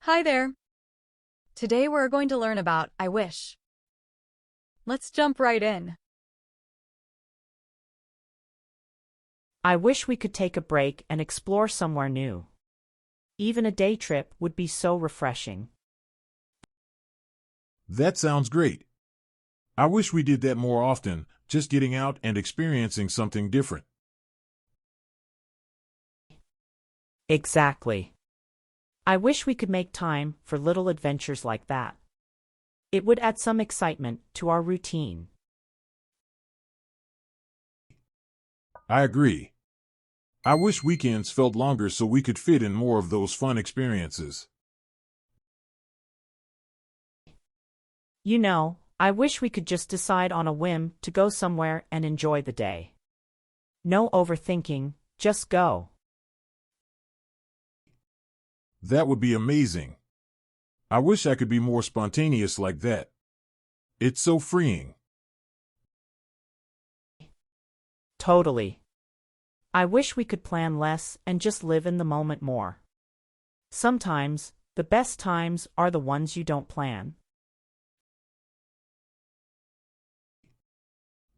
Hi there. Today we're going to learn about I wish. Let's jump right in. I wish we could take a break and explore somewhere new. Even a day trip would be so refreshing. That sounds great. I wish we did that more often, just getting out and experiencing something different. Exactly. I wish we could make time for little adventures like that. It would add some excitement to our routine. I agree. I wish weekends felt longer so we could fit in more of those fun experiences. I wish we could just decide on a whim to go somewhere and enjoy the day. No overthinking, just go. That would be amazing. I wish I could be more spontaneous like that. It's so freeing. Totally. I wish we could plan less and just live in the moment more. Sometimes, the best times are the ones you don't plan.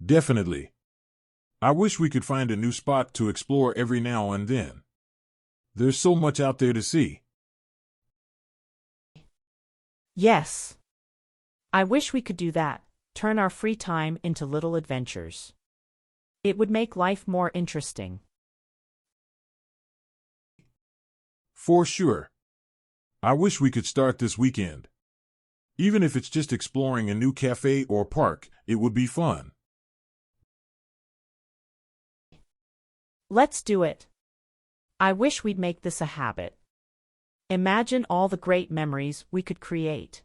Definitely. I wish we could find a new spot to explore every now and then. There's so much out there to see. Yes. I wish we could do that, turn our free time into little adventures. It would make life more interesting. For sure. I wish we could start this weekend. Even if it's just exploring a new cafe or park, it would be fun. Let's do it. I wish we'd make this a habit. Imagine all the great memories we could create.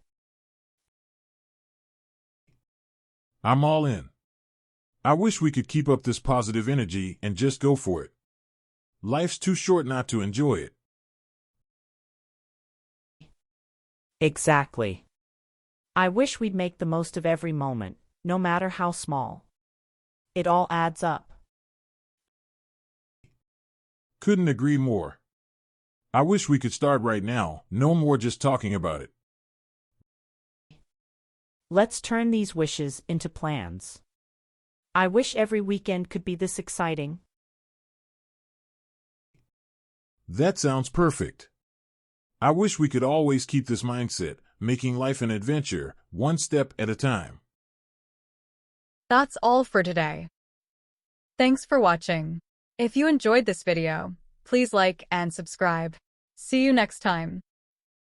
I'm all in. I wish we could keep up this positive energy and just go for it. Life's too short not to enjoy it. Exactly. I wish we'd make the most of every moment, no matter how small. It all adds up. Couldn't agree more. I wish we could start right now, no more just talking about it. Let's turn these wishes into plans. I wish every weekend could be this exciting. That sounds perfect. I wish we could always keep this mindset, making life an adventure, one step at a time. That's all for today. Thanks for watching. If you enjoyed this video, please like and subscribe. See you next time.